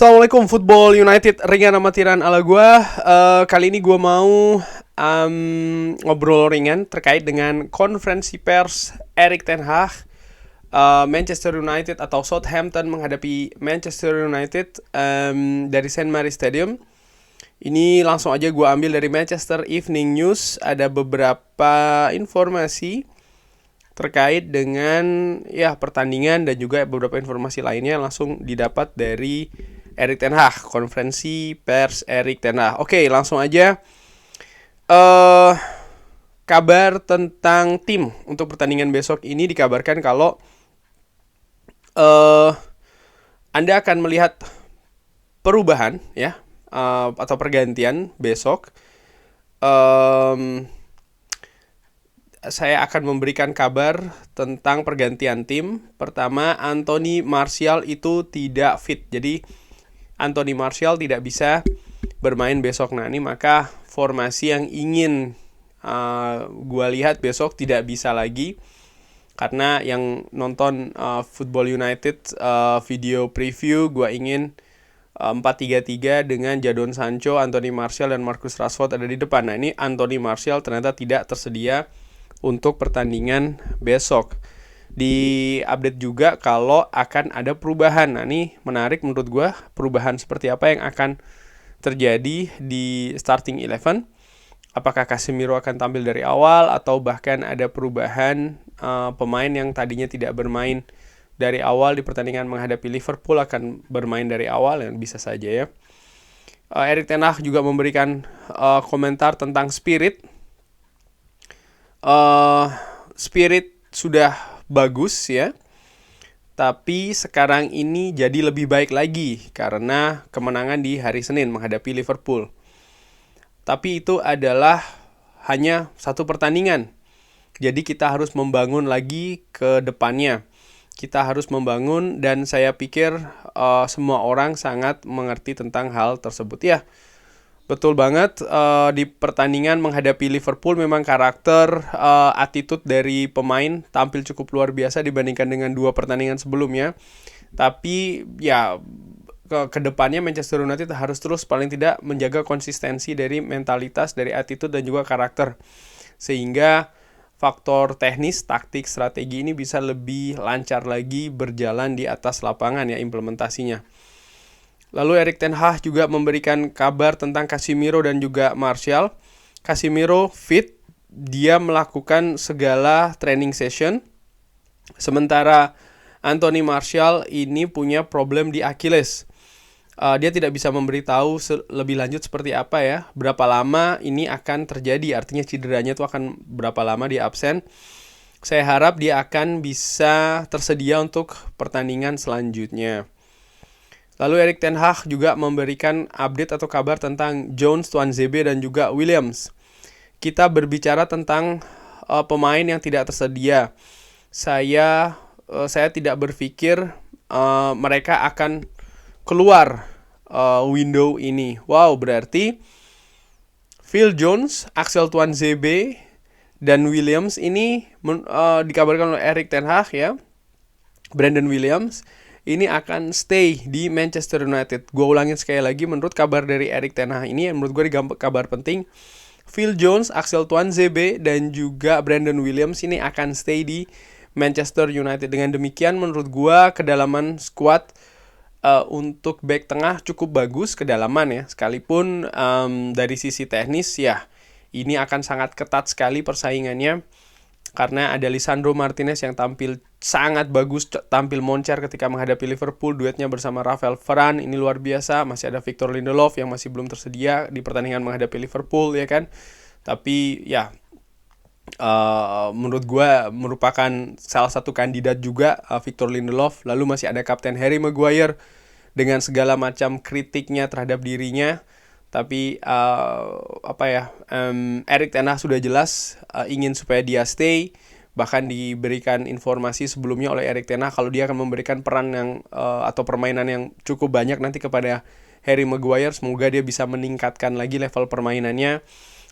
Assalamualaikum Football United, ringan amatiran ala gua. Kali ini gua mau ngobrol ringan terkait dengan konferensi pers Erik ten Hag, Manchester United atau Southampton menghadapi Manchester United dari St. Mary's Stadium. Ini langsung aja gua ambil dari Manchester Evening News. Ada beberapa informasi terkait dengan pertandingan dan juga beberapa informasi lainnya langsung didapat dari Erik ten Hag, konferensi pers Erik ten Hag. Oke, langsung aja. Kabar tentang tim untuk pertandingan besok ini dikabarkan kalau Anda akan melihat perubahan atau pergantian besok. Saya akan memberikan kabar tentang pergantian tim. Pertama, Anthony Martial itu tidak fit. Jadi Anthony Martial tidak bisa bermain besok. Nah, ini maka formasi yang ingin gua lihat besok tidak bisa lagi. Karena yang nonton Football United video preview, gua ingin 4-3-3 dengan Jadon Sancho, Anthony Martial, dan Marcus Rashford ada di depan. Nah, ini Anthony Martial ternyata tidak tersedia untuk pertandingan besok. Di update juga kalau akan ada perubahan. Nah, ini menarik menurut gue, perubahan seperti apa yang akan terjadi di starting 11. Apakah Casemiro akan tampil dari awal atau bahkan ada perubahan pemain yang tadinya tidak bermain dari awal di pertandingan menghadapi Liverpool akan bermain dari awal, yang bisa saja ya. Erik ten Hag juga memberikan komentar tentang spirit. Spirit sudah bagus ya, tapi sekarang ini jadi lebih baik lagi karena kemenangan di hari Senin menghadapi Liverpool. Tapi itu adalah hanya satu pertandingan, jadi kita harus membangun lagi ke depannya. Kita harus membangun, dan saya pikir semua orang sangat mengerti tentang hal tersebut ya. Betul banget, di pertandingan menghadapi Liverpool memang karakter, attitude dari pemain tampil cukup luar biasa dibandingkan dengan 2 pertandingan sebelumnya. Tapi ya ke depannya Manchester United harus terus paling tidak menjaga konsistensi dari mentalitas, dari attitude dan juga karakter. Sehingga faktor teknis, taktik, strategi ini bisa lebih lancar lagi berjalan di atas lapangan ya implementasinya. Lalu Erik ten Hag juga memberikan kabar tentang Casemiro dan juga Martial. Casemiro fit, dia melakukan segala training session. Sementara Anthony Martial ini punya problem di Achilles. Dia tidak bisa memberitahu lebih lanjut seperti apa ya, berapa lama ini akan terjadi, artinya cederanya itu akan berapa lama dia absen. Saya harap dia akan bisa tersedia untuk pertandingan selanjutnya. Lalu Erik ten Hag juga memberikan update atau kabar tentang Jones, Tuanzebe, dan juga Williams. Kita berbicara tentang pemain yang tidak tersedia. Saya tidak berpikir mereka akan keluar window ini. Wow, berarti Phil Jones, Axel Tuanzebe, dan Williams ini dikabarkan oleh Erik ten Hag ya. Brandon Williams ini akan stay di Manchester United. Gue ulangin sekali lagi, menurut kabar dari Erik ten Hag ini, menurut gue kabar penting, Phil Jones, Axel Tuanzebe, dan juga Brandon Williams ini akan stay di Manchester United. Dengan demikian menurut gue kedalaman squad untuk back tengah cukup bagus, kedalaman ya. Sekalipun dari sisi teknis ya, ini akan sangat ketat sekali persaingannya. Karena ada Lisandro Martinez yang tampil sangat bagus, tampil moncer ketika menghadapi Liverpool. Duetnya bersama Rafael Varane ini luar biasa. Masih ada Victor Lindelof yang masih belum tersedia di pertandingan menghadapi Liverpool ya kan. Tapi ya menurut gue merupakan salah satu kandidat juga Victor Lindelof. Lalu masih ada Kapten Harry Maguire dengan segala macam kritiknya terhadap dirinya. Tapi Erik ten Hag sudah jelas ingin supaya dia stay. Bahkan diberikan informasi sebelumnya oleh Erik ten Hag kalau dia akan memberikan peran yang atau permainan yang cukup banyak nanti kepada Harry Maguire. Semoga dia bisa meningkatkan lagi level permainannya.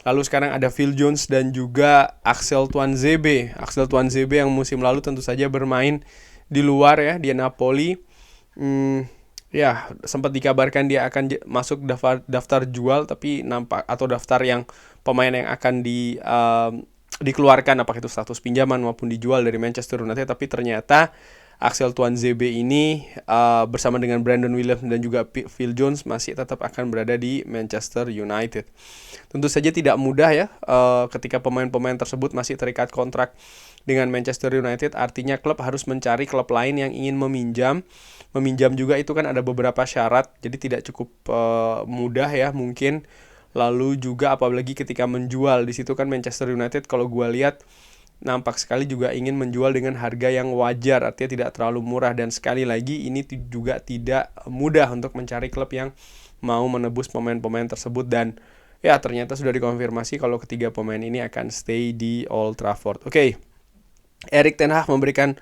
Lalu sekarang ada Phil Jones dan juga Axel Tuanzebe. Axel Tuanzebe yang musim lalu tentu saja bermain di luar ya, di Napoli. Ya, sempat dikabarkan dia akan masuk daftar jual, tapi nampak atau daftar yang pemain yang akan dikeluarkan, apakah itu status pinjaman maupun dijual dari Manchester United. Tapi ternyata Axel Tuanzebe ini bersama dengan Brandon Williams dan juga Phil Jones masih tetap akan berada di Manchester United. Tentu saja tidak mudah ya ketika pemain-pemain tersebut masih terikat kontrak dengan Manchester United. Artinya klub harus mencari klub lain yang ingin meminjam juga. Itu kan ada beberapa syarat, jadi tidak cukup mudah ya mungkin. Lalu juga apalagi ketika menjual, di situ kan Manchester United kalau gue lihat nampak sekali juga ingin menjual dengan harga yang wajar, artinya tidak terlalu murah. Dan sekali lagi ini juga tidak mudah untuk mencari klub yang mau menebus pemain-pemain tersebut. Dan ya ternyata sudah dikonfirmasi kalau ketiga pemain ini akan stay di Old Trafford. Oke. Erik ten Hag memberikan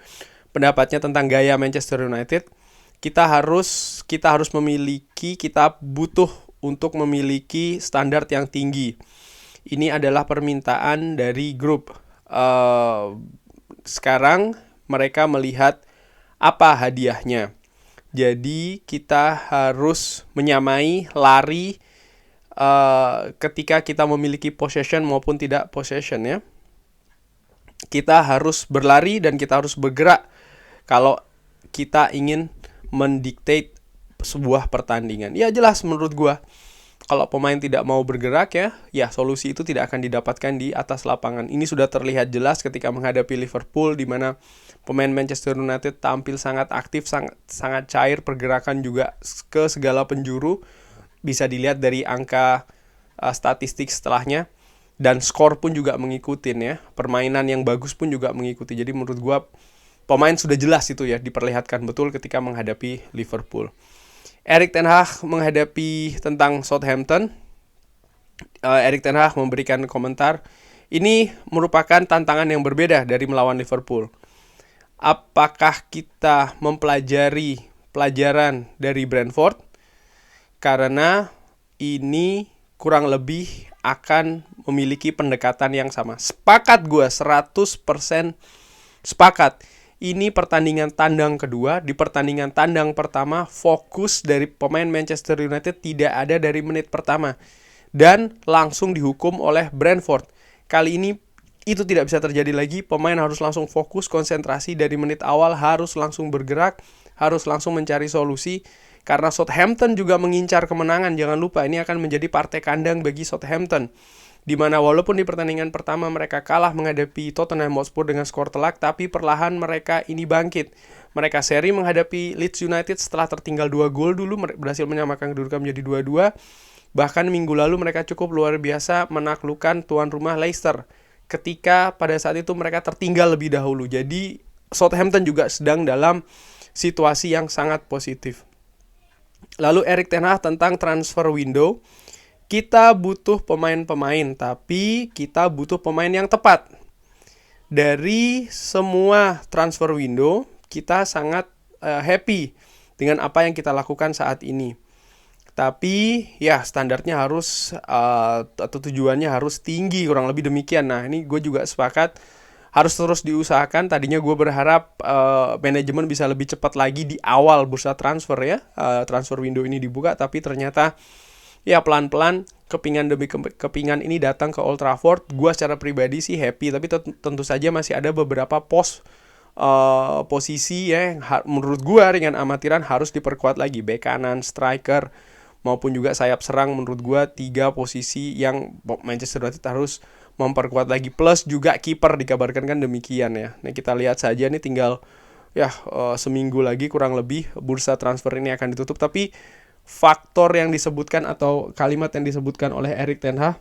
pendapatnya tentang gaya Manchester United. Kita butuh untuk memiliki standar yang tinggi. Ini adalah permintaan dari grup. Sekarang mereka melihat apa hadiahnya. Jadi kita harus menyamai lari ketika kita memiliki possession maupun tidak possession ya. Kita harus berlari dan kita harus bergerak kalau kita ingin mendiktate sebuah pertandingan. Ya jelas menurut gua kalau pemain tidak mau bergerak ya solusi itu tidak akan didapatkan di atas lapangan. Ini sudah terlihat jelas ketika menghadapi Liverpool, di mana pemain Manchester United tampil sangat aktif, sangat cair, pergerakan juga ke segala penjuru. Bisa dilihat dari angka statistik setelahnya, dan skor pun juga mengikutin ya. Permainan yang bagus pun juga mengikuti. Jadi menurut gua pemain sudah jelas itu ya, diperlihatkan betul ketika menghadapi Liverpool. Erik ten Hag menghadapi tentang Southampton. Erik ten Hag memberikan komentar, ini merupakan tantangan yang berbeda dari melawan Liverpool. Apakah kita mempelajari pelajaran dari Brentford? Karena ini kurang lebih akan memiliki pendekatan yang sama. Sepakat gue, 100% sepakat. Ini pertandingan tandang kedua. Di pertandingan tandang pertama, fokus dari pemain Manchester United tidak ada dari menit pertama. Dan langsung dihukum oleh Brentford. Kali ini itu tidak bisa terjadi lagi. Pemain harus langsung fokus, konsentrasi dari menit awal, harus langsung bergerak, harus langsung mencari solusi. Karena Southampton juga mengincar kemenangan. Jangan lupa, ini akan menjadi partai kandang bagi Southampton. Di mana walaupun di pertandingan pertama mereka kalah menghadapi Tottenham Hotspur dengan skor telak, tapi perlahan mereka ini bangkit. Mereka seri menghadapi Leeds United setelah tertinggal 2 gol dulu, berhasil menyamakan kedudukan menjadi 2-2. Bahkan minggu lalu mereka cukup luar biasa menaklukkan tuan rumah Leicester ketika pada saat itu mereka tertinggal lebih dahulu. Jadi Southampton juga sedang dalam situasi yang sangat positif. Lalu Erik ten Hag tentang transfer window. Kita butuh pemain-pemain, tapi kita butuh pemain yang tepat. Dari semua transfer window, kita sangat happy dengan apa yang kita lakukan saat ini. Tapi ya standarnya harus atau tujuannya harus tinggi, kurang lebih demikian. Nah ini gue juga sepakat, harus terus diusahakan. Tadinya gue berharap manajemen bisa lebih cepat lagi di awal bursa transfer ya, transfer window ini dibuka, tapi ternyata ya pelan-pelan kepingan demi kepingan ini datang ke Old Trafford. Gue secara pribadi sih happy, tapi tentu saja masih ada beberapa posisi ya yang menurut gue ringan amatiran harus diperkuat lagi. Bek kanan, striker, maupun juga sayap serang. Menurut gue 3 posisi yang Manchester United harus memperkuat lagi. Plus juga kiper, dikabarkan kan demikian ya. Nah kita lihat saja nih, tinggal ya seminggu lagi kurang lebih bursa transfer ini akan ditutup. Tapi faktor yang disebutkan atau kalimat yang disebutkan oleh Erik ten Hag,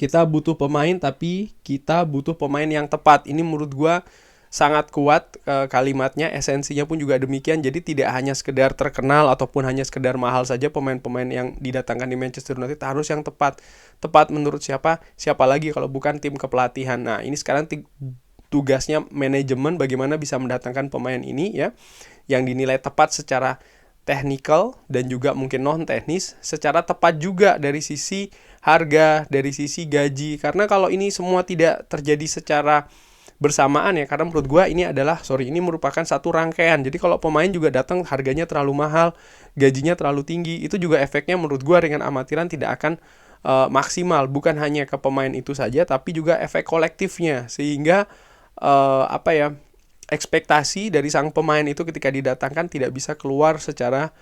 kita butuh pemain tapi kita butuh pemain yang tepat. Ini menurut gue sangat kuat kalimatnya, esensinya pun juga demikian. Jadi tidak hanya sekedar terkenal ataupun hanya sekedar mahal saja pemain-pemain yang didatangkan di Manchester United, harus yang tepat. Tepat menurut siapa lagi kalau bukan tim kepelatihan. Nah ini sekarang tugasnya manajemen bagaimana bisa mendatangkan pemain ini ya, yang dinilai tepat secara technical dan juga mungkin non teknis, secara tepat juga dari sisi harga, dari sisi gaji. Karena kalau ini semua tidak terjadi secara bersamaan ya, karena menurut gue ini merupakan satu rangkaian. Jadi kalau pemain juga datang harganya terlalu mahal, gajinya terlalu tinggi, itu juga efeknya menurut gue dengan amatiran tidak akan maksimal. Bukan hanya ke pemain itu saja, tapi juga efek kolektifnya, sehingga ekspektasi dari sang pemain itu ketika didatangkan tidak bisa keluar secara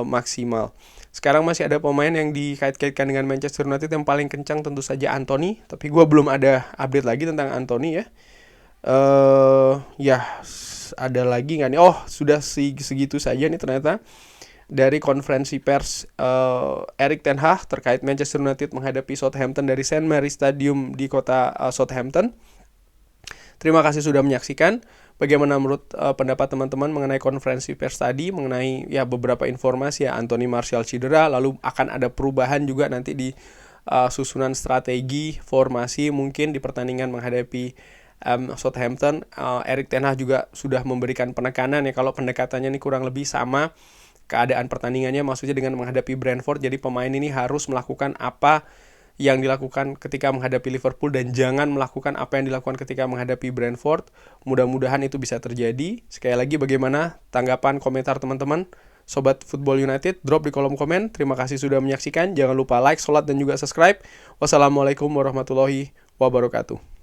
maksimal. Sekarang masih ada pemain yang dikait-kaitkan dengan Manchester United yang paling kencang, tentu saja Anthony, tapi gue belum ada update lagi tentang Anthony ya. Ada lagi nggak nih? Oh, sudah segitu saja nih ternyata dari konferensi pers Erik ten Hag terkait Manchester United menghadapi Southampton dari St. Mary Stadium di kota Southampton. Terima kasih sudah menyaksikan. Bagaimana menurut pendapat teman-teman mengenai konferensi pers tadi, mengenai beberapa informasi Anthony Martial cedera, lalu akan ada perubahan juga nanti di susunan strategi formasi mungkin di pertandingan menghadapi Southampton. Erik ten Hag juga sudah memberikan penekanan ya kalau pendekatannya ini kurang lebih sama keadaan pertandingannya, maksudnya dengan menghadapi Brentford. Jadi pemain ini harus melakukan apa yang dilakukan ketika menghadapi Liverpool dan jangan melakukan apa yang dilakukan ketika menghadapi Brentford. Mudah-mudahan itu bisa terjadi. Sekali lagi, bagaimana tanggapan komentar teman-teman Sobat Football United? Drop di kolom komen. Terima kasih sudah menyaksikan. Jangan lupa like, sholat, dan juga subscribe. Wassalamualaikum warahmatullahi wabarakatuh.